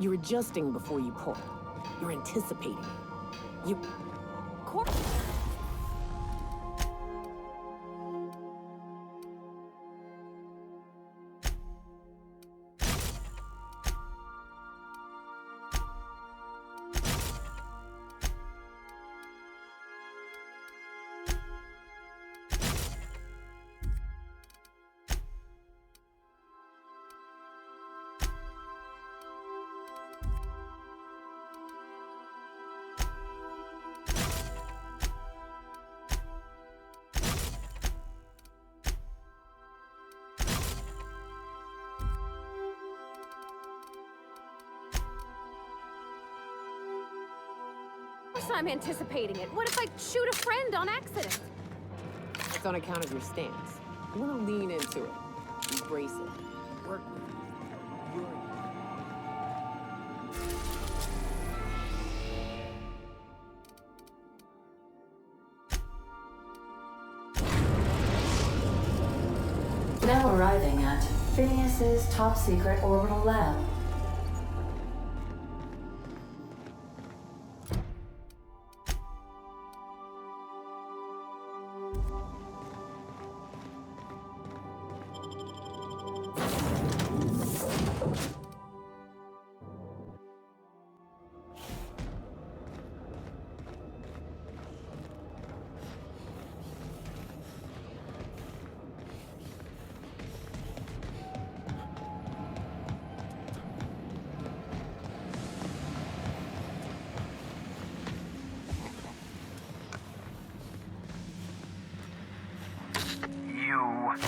You're adjusting before you pull. You're anticipating. You... I'm anticipating it. What if I shoot a friend on accident? It's on account of your stance. You want to lean into it. Embrace it. Work with it. Now arriving at Phineas's top secret orbital lab.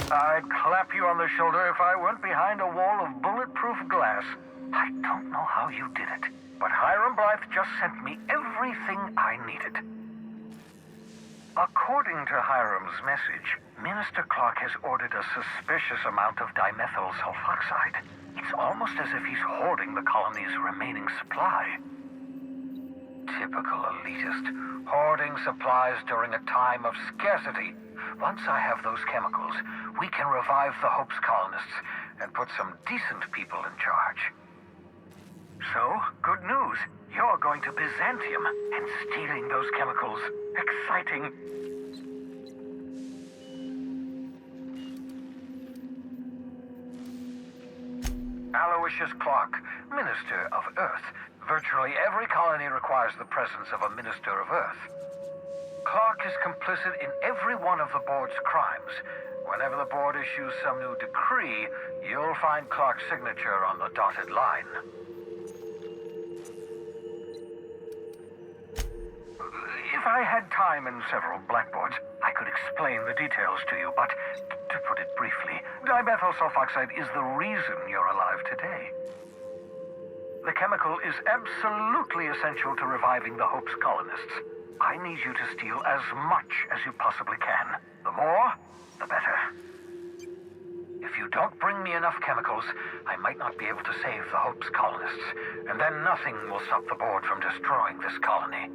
I'd clap you on the shoulder if I weren't behind a wall of bulletproof glass. I don't know how you did it, but Hiram Blythe just sent me everything I needed. According to Hiram's message, Minister Clark has ordered a suspicious amount of dimethyl sulfoxide. It's almost as if he's hoarding the colony's remaining supply. Typical elitist, hoarding supplies during a time of scarcity. Once I have those chemicals, we can revive the Hope's colonists and put some decent people in charge. So, good news. You're going to Byzantium and stealing those chemicals. Exciting. Aloysius Clark, Minister of Earth. Virtually every colony requires the presence of a Minister of Earth. Clark is complicit in every one of the board's crimes. Whenever the board issues some new decree, you'll find Clark's signature on the dotted line. If I had time and several blackboards, I could explain the details to you, but to put it briefly, dimethyl sulfoxide is the reason you're alive today. The chemical is absolutely essential to reviving the Hope's colonists. I need you to steal as much as you possibly can. The more, the better. If you don't bring me enough chemicals, I might not be able to save the Hope's colonists, and then nothing will stop the board from destroying this colony.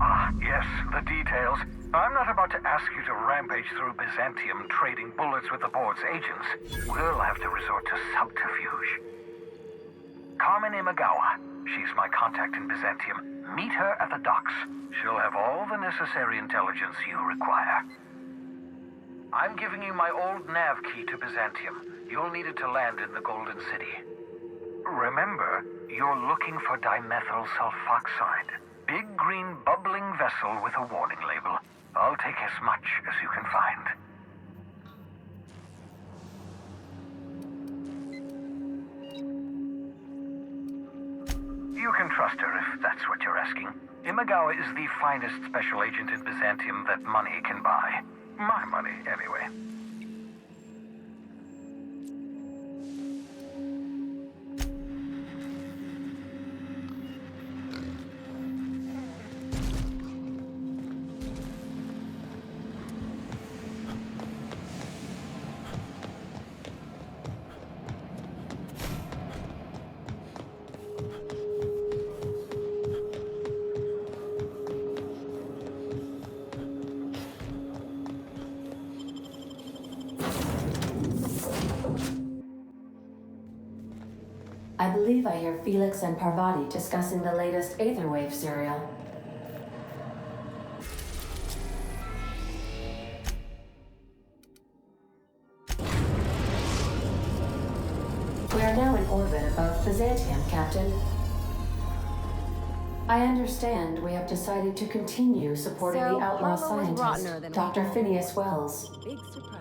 Ah, yes, the details. I'm not about to ask you to rampage through Byzantium trading bullets with the board's agents. We'll have to resort to subterfuge. Carmen Imagawa. She's my contact in Byzantium. Meet her at the docks. She'll have all the necessary intelligence you require. I'm giving you my old nav key to Byzantium. You'll need it to land in the Golden City. Remember, you're looking for dimethyl sulfoxide. Big green bubbling vessel with a warning label. I'll take as much as you can find. You can trust her if that's what you're asking. Imagawa is the finest special agent in Byzantium that money can buy. My money, anyway. I believe I hear Felix and Parvati discussing the latest Aetherwave serial. We are now in orbit above Byzantium, Captain. I understand we have decided to continue supporting So, the outlaw Bravo was rottener scientist, than Dr. I thought. Phineas Wells. Big surprise.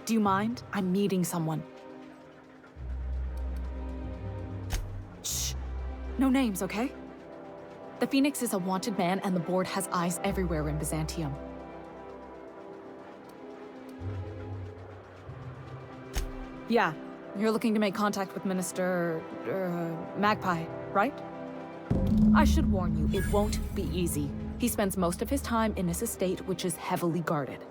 Do you mind? I'm meeting someone. Shh. No names, okay? The Phoenix is a wanted man, and the board has eyes everywhere in Byzantium. Yeah, you're looking to make contact with Minister... Magpie, right? I should warn you, it won't be easy. He spends most of his time in his estate, which is heavily guarded.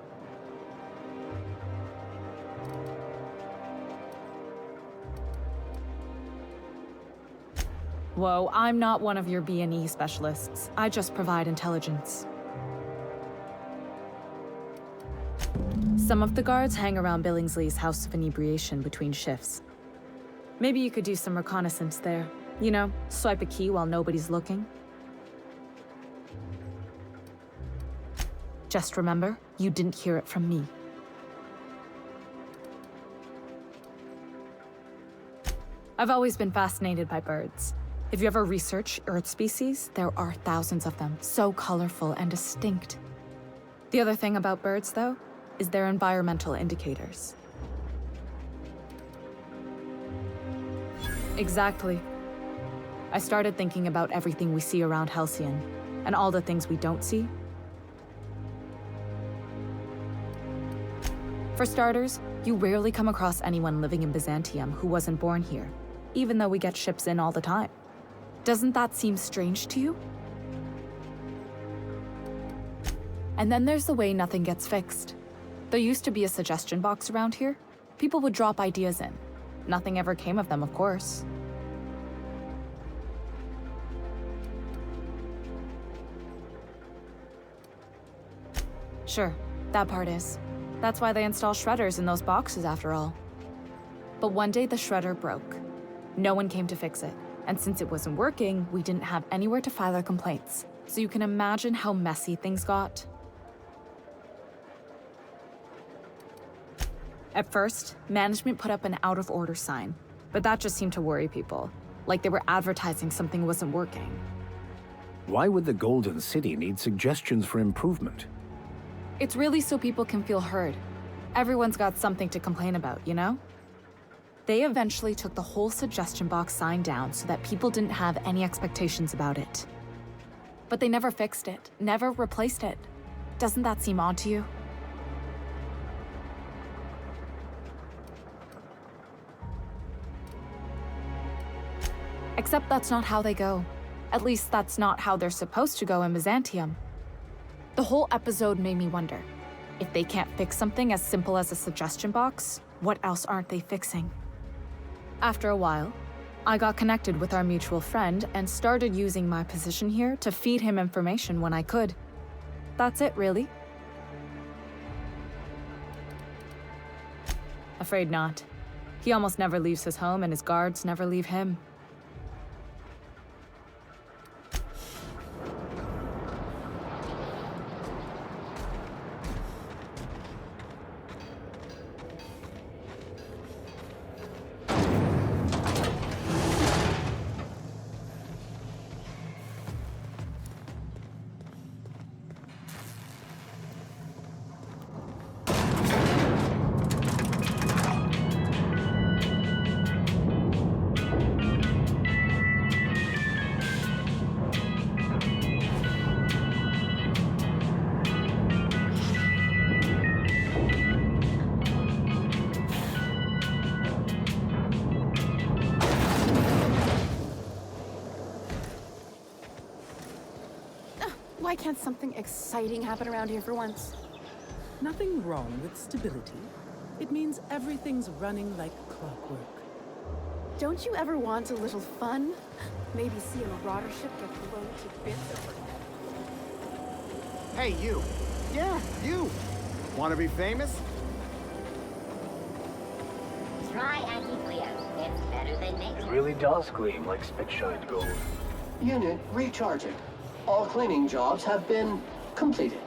Whoa, I'm not one of your B&E specialists. I just provide intelligence. Some of the guards hang around Billingsley's House of Inebriation between shifts. Maybe you could do some reconnaissance there. You know, swipe a key while nobody's looking. Just remember, you didn't hear it from me. I've always been fascinated by birds. If you ever research Earth species, there are thousands of them, so colorful and distinct. The other thing about birds, though, is their environmental indicators. Exactly. I started thinking about everything we see around Halcyon, and all the things we don't see. For starters, you rarely come across anyone living in Byzantium who wasn't born here, even though we get ships in all the time. Doesn't that seem strange to you? And then there's the way nothing gets fixed. There used to be a suggestion box around here. People would drop ideas in. Nothing ever came of them, of course. Sure, that part is. That's why they install shredders in those boxes, after all. But one day the shredder broke. No one came to fix it. And since it wasn't working, we didn't have anywhere to file our complaints. So you can imagine how messy things got. At first, management put up an out-of-order sign, but that just seemed to worry people, like they were advertising something wasn't working. Why would the Golden City need suggestions for improvement? It's really so people can feel heard. Everyone's got something to complain about, you know? They eventually took the whole suggestion box sign down so that people didn't have any expectations about it. But they never fixed it, never replaced it. Doesn't that seem odd to you? Except that's not how they go. At least that's not how they're supposed to go in Byzantium. The whole episode made me wonder, if they can't fix something as simple as a suggestion box, what else aren't they fixing? After a while, I got connected with our mutual friend and started using my position here to feed him information when I could. That's it, really. Afraid not. He almost never leaves his home and his guards never leave him. Why can't something exciting happen around here for once? Nothing wrong with stability. It means everything's running like clockwork. Don't you ever want a little fun? Maybe see a marauder ship get blown to bits over. Hey, you. Yeah, you. Want to be famous? Try anti-Cleo. It's better than It nature. really does gleam like spit-shined gold. Unit recharging. All cleaning jobs have been completed.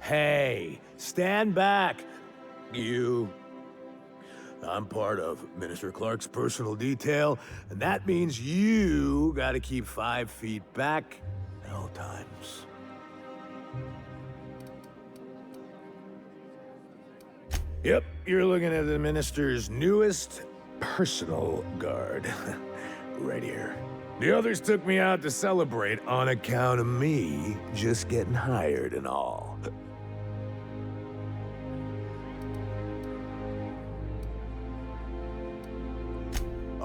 Hey, stand back, you. I'm part of Minister Clark's personal detail, and that means you gotta keep 5 feet back at all times. Yep, you're looking at the minister's newest personal guard. Right here. The others took me out to celebrate on account of me just getting hired and all.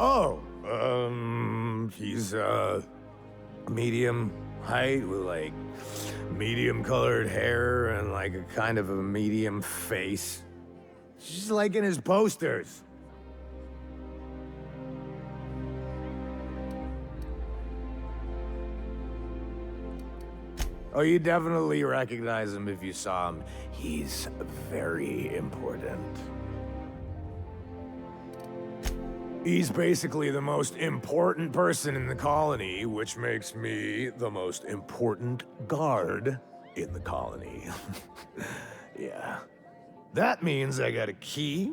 Oh, he's, medium height with, like, medium-colored hair and, like, a kind of a medium face. Just like in his posters. Oh, you definitely recognize him if you saw him. He's very important. He's basically the most important person in the colony, which makes me the most important guard in the colony. Yeah. That means I got a key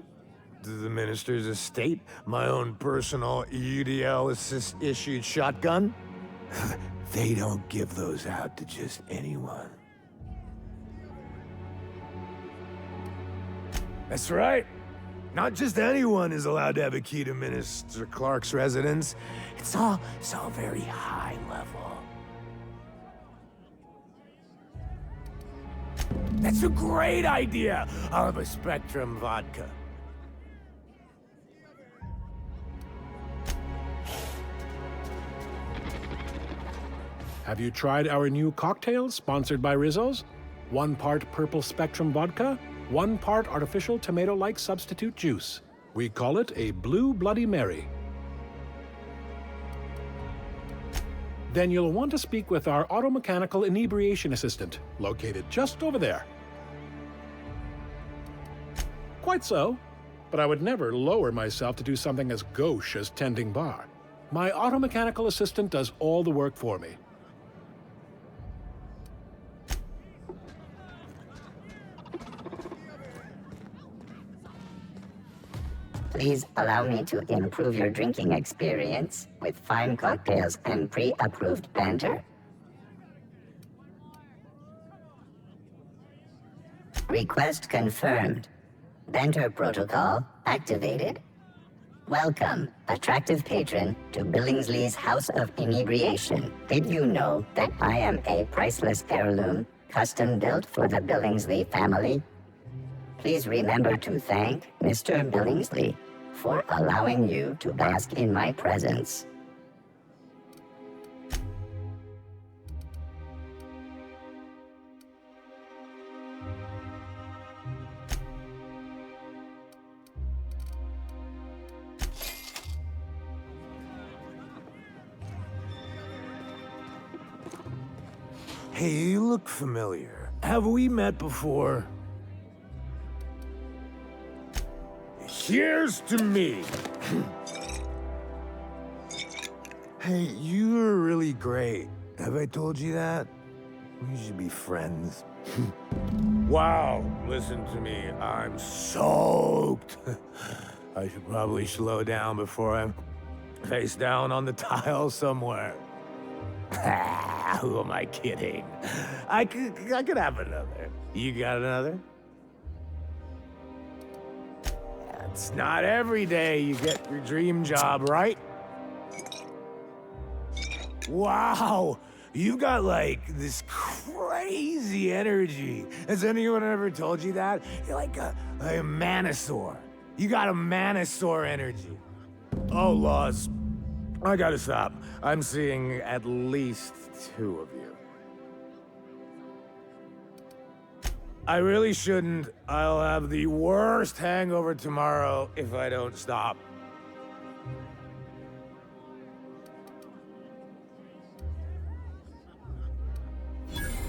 to the minister's estate, my own personal UDL-issued shotgun. They don't give those out to just anyone. That's right. Not just anyone is allowed to have a key to Minister Clark's residence. It's all very high level. That's a great idea! I'll have a Spectrum vodka. Have you tried our new cocktail sponsored by Rizzo's? 1 part purple Spectrum vodka, 1 part artificial tomato-like substitute juice. We call it a Blue Bloody Mary. Then you'll want to speak with our auto-mechanical inebriation assistant, located just over there. Quite so, but I would never lower myself to do something as gauche as tending bar. My auto-mechanical assistant does all the work for me. Please allow me to improve your drinking experience with fine cocktails and pre-approved banter. Request confirmed. Banter protocol activated. Welcome, attractive patron, to Billingsley's House of Inebriation. Did you know that I am a priceless heirloom, custom built for the Billingsley family? Please remember to thank Mr. Billingsley for allowing you to bask in my presence. Hey, you look familiar. Have we met before? Here's to me. Hey, you're really great. Have I told you that? We should be friends. Wow, listen to me. I'm soaked. I should probably slow down before I'm face down on the tile somewhere. Who am I kidding? I could have another. You got another? It's not every day you get your dream job, right? Wow! You got, like, this crazy energy. Has anyone ever told you that? You're like a manosaur. You got a manosaur energy. Oh, laws. I gotta stop. I'm seeing at least 2 of you. I really shouldn't. I'll have the worst hangover tomorrow if I don't stop.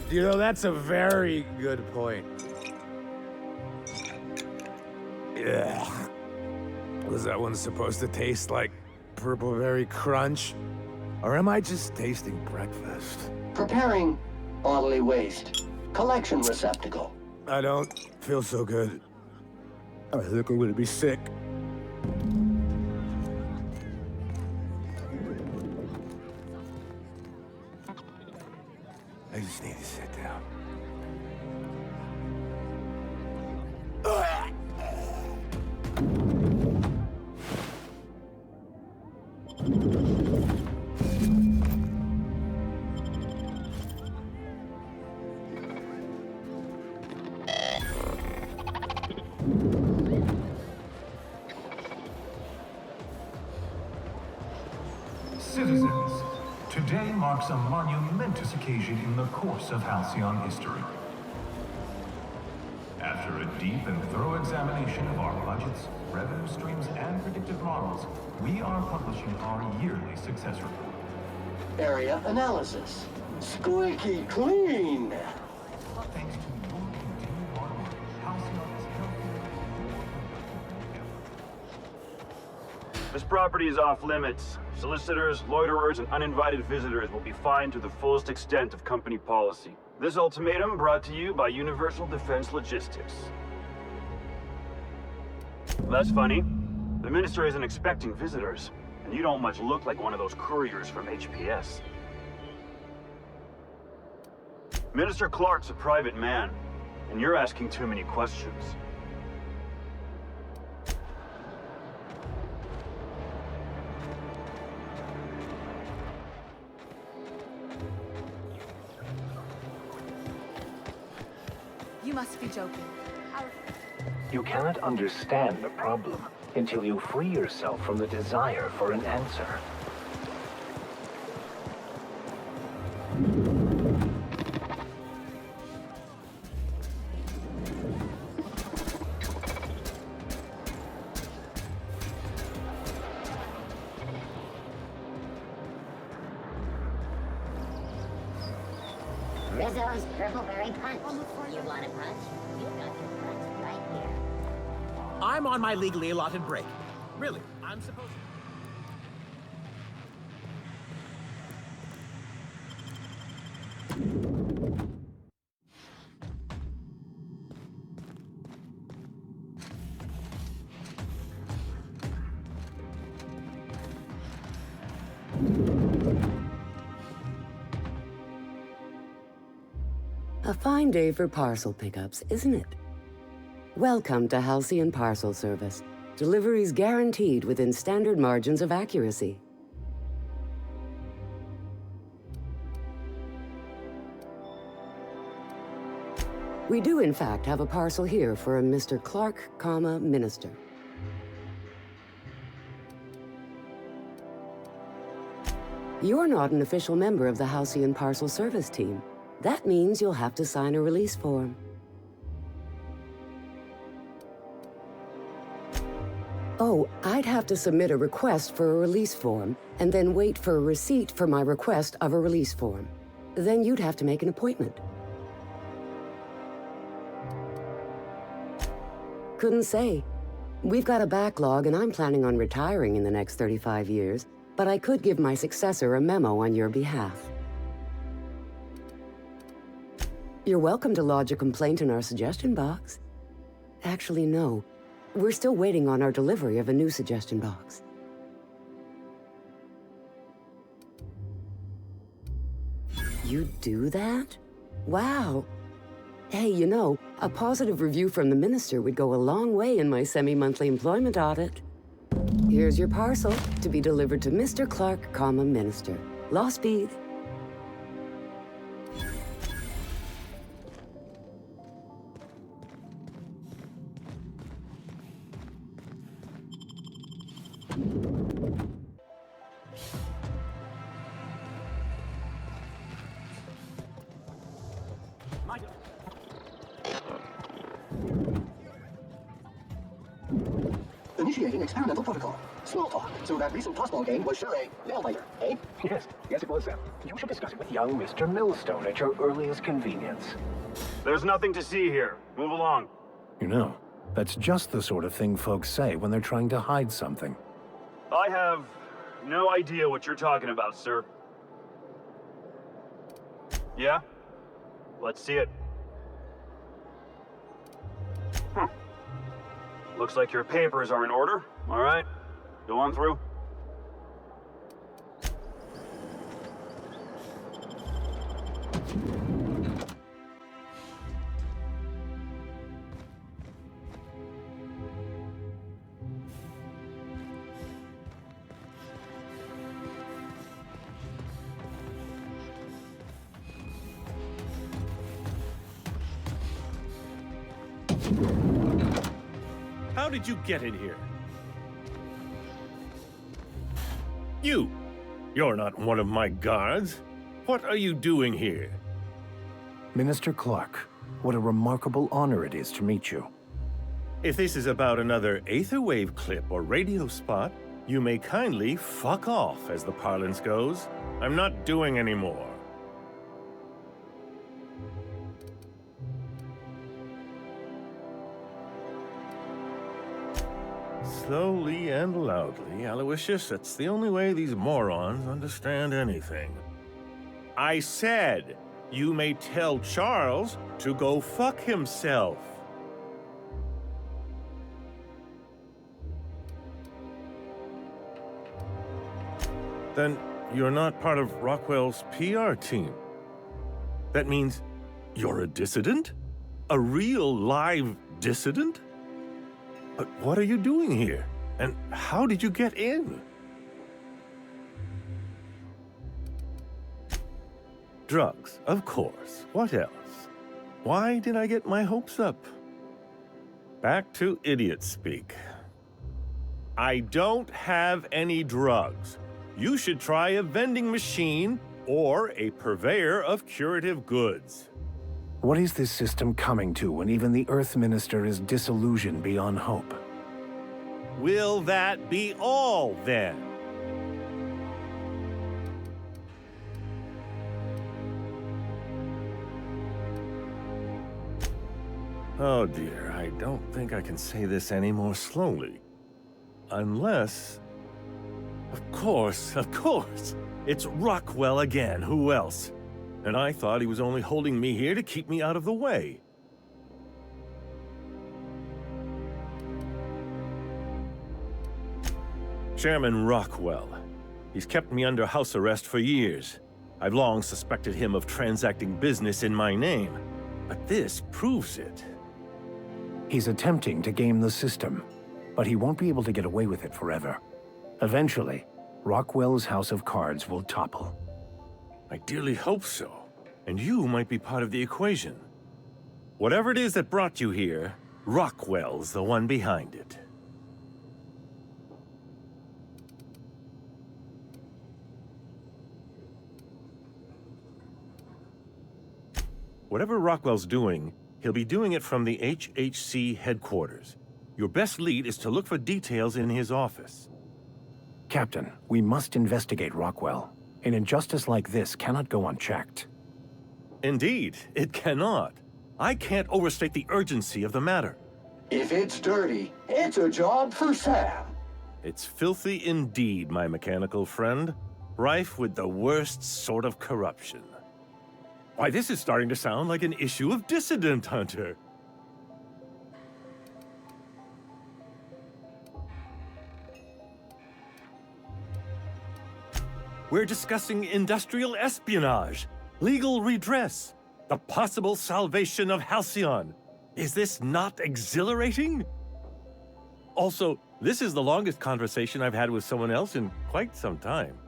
You know, that's a very good point. Yeah. Was that one supposed to taste like purple berry crunch? Or am I just tasting breakfast? Preparing bodily waste. Collection receptacle. I don't feel so good. I think I'm gonna be sick. I just need to sit down. Citizens, today marks a monumentous occasion in the course of Halcyon history. After a deep and thorough examination of our budgets, revenue streams, and predictive models, we are publishing our yearly success report. Area analysis. Squeaky clean. Thanks to your continued hard work, Halcyon is healthy. This property is off limits. Solicitors, loiterers, and uninvited visitors will be fined to the fullest extent of company policy. This ultimatum brought to you by Universal Defense Logistics. That's funny. The Minister isn't expecting visitors, and you don't much look like one of those couriers from HPS. Minister Clark's a private man, and you're asking too many questions. You must be joking. You cannot understand the problem until you free yourself from the desire for an answer. Rizzo's Purpleberry Punch. You want a punch? You got your punch right here. I'm on my legally allotted break. Really, I'm supposed to... A fine day for parcel pickups, isn't it? Welcome to Halcyon Parcel Service. Deliveries guaranteed within standard margins of accuracy. We do, in fact, have a parcel here for a Mr. Clark, Minister. You're not an official member of the Halcyon Parcel Service team. That means you'll have to sign a release form. Oh, I'd have to submit a request for a release form, and then wait for a receipt for my request of a release form. Then you'd have to make an appointment. Couldn't say. We've got a backlog, and I'm planning on retiring in the next 35 years, but I could give my successor a memo on your behalf. You're welcome to lodge a complaint in our suggestion box. Actually, no. we're still waiting on our delivery of a new suggestion box. You do that? Wow. Hey, you know, a positive review from the minister would go a long way in my semi-monthly employment audit. Here's your parcel to be delivered to Mr. Clark, comma, Minister. Law speed. Initiating experimental protocol. Small talk. So that recent tossball game was sure a nail-biter, eh? Yes, it was, Sam. You should discuss it with young Mr. Millstone at your earliest convenience. There's nothing to see here. Move along. You know, that's just the sort of thing folks say when they're trying to hide something. I have no idea what you're talking about, sir. Yeah? Let's see it. Looks like your papers are in order. All right, go on through. How did you get in here? You're not one of my guards. What are you doing here? Minister Clark, what a remarkable honor it is to meet you. If this is about another Aetherwave clip or radio spot, you may kindly fuck off, as the parlance goes. I'm not doing any more. Slowly and loudly, Aloysius, that's the only way these morons understand anything. I said, you may tell Charles to go fuck himself. Then you're not part of Rockwell's PR team. That means you're a dissident? A real live dissident? But what are you doing here? And how did you get in? Drugs, of course. What else? Why did I get my hopes up? Back to idiot speak. I don't have any drugs. You should try a vending machine or a purveyor of curative goods. What is this system coming to when even the Earth Minister is disillusioned beyond hope? Will that be all, then? Oh dear, I don't think I can say this any more slowly. Unless... Of course, it's Rockwell again, who else? And I thought he was only holding me here to keep me out of the way. Chairman Rockwell. He's kept me under house arrest for years. I've long suspected him of transacting business in my name, but this proves it. He's attempting to game the system, but he won't be able to get away with it forever. Eventually, Rockwell's house of cards will topple. I dearly hope so. And you might be part of the equation. Whatever it is that brought you here, Rockwell's the one behind it. Whatever Rockwell's doing, he'll be doing it from the HHC headquarters. Your best lead is to look for details in his office. Captain, we must investigate Rockwell. An injustice like this cannot go unchecked. Indeed, it cannot. I can't overstate the urgency of the matter. If it's dirty, it's a job for Sam. It's filthy indeed, my mechanical friend. Rife with the worst sort of corruption. Why, this is starting to sound like an issue of Dissident Hunter. We're discussing industrial espionage, legal redress, the possible salvation of Halcyon. Is this not exhilarating? Also, this is the longest conversation I've had with someone else in quite some time.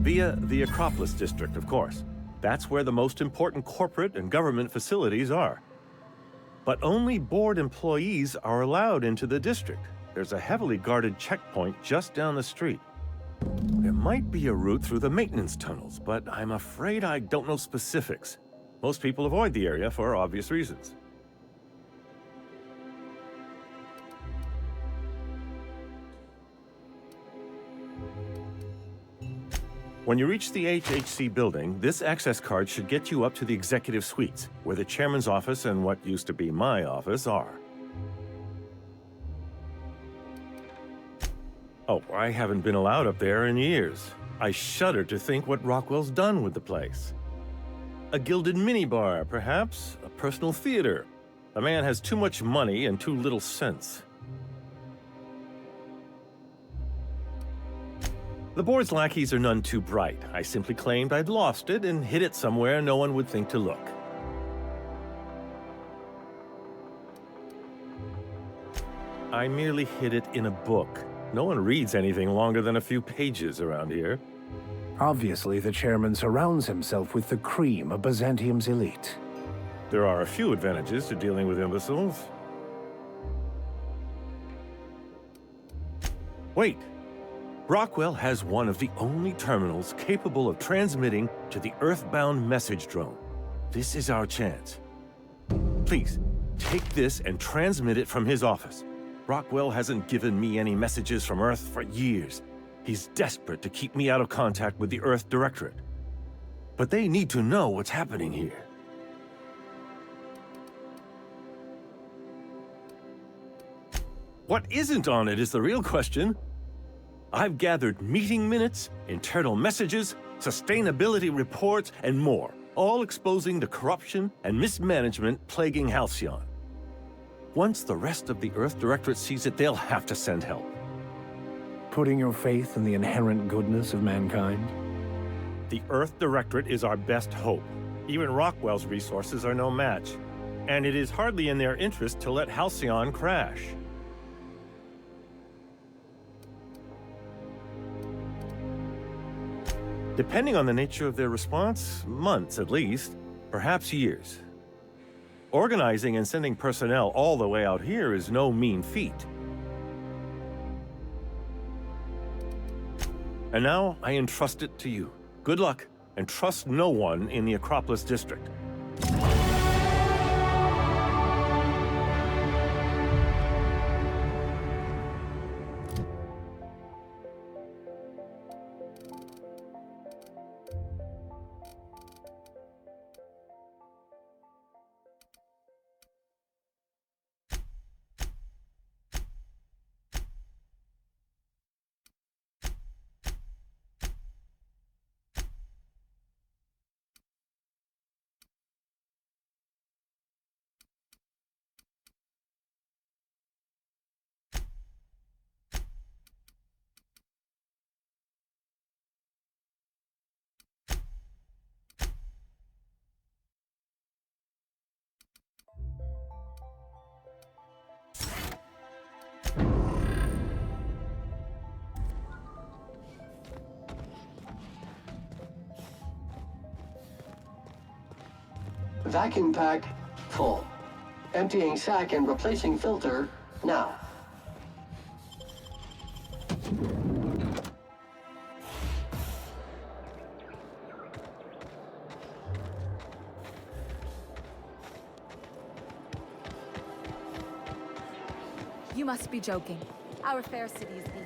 Via the Acropolis district, of course. That's where the most important corporate and government facilities are. But only board employees are allowed into the district. There's a heavily guarded checkpoint just down the street. There might be a route through the maintenance tunnels, but I'm afraid I don't know specifics. Most people avoid the area for obvious reasons. When you reach the HHC building, this access card should get you up to the executive suites, where the chairman's office and what used to be my office are. Oh, I haven't been allowed up there in years. I shudder to think what Rockwell's done with the place. A gilded minibar, perhaps? A personal theater. The man has too much money and too little sense. The board's lackeys are none too bright. I simply claimed I'd lost it and hid it somewhere no one would think to look. I merely hid it in a book. No one reads anything longer than a few pages around here. Obviously, the chairman surrounds himself with the cream of Byzantium's elite. There are a few advantages to dealing with imbeciles. Wait! Rockwell has one of the only terminals capable of transmitting to the Earthbound message drone. This is our chance. Please, take this and transmit it from his office. Rockwell hasn't given me any messages from Earth for years. He's desperate to keep me out of contact with the Earth Directorate. But they need to know what's happening here. What isn't on it is the real question. I've gathered meeting minutes, internal messages, sustainability reports, and more, all exposing the corruption and mismanagement plaguing Halcyon. Once the rest of the Earth Directorate sees it, they'll have to send help. Putting your faith in the inherent goodness of mankind? The Earth Directorate is our best hope. Even Rockwell's resources are no match. And it is hardly in their interest to let Halcyon crash. Depending on the nature of their response, months at least, perhaps years. Organizing and sending personnel all the way out here is no mean feat. And now I entrust it to you. Good luck, and trust no one in the Acropolis district. Vacuum pack full. Emptying sack and replacing filter now. You must be joking. Our fair city is being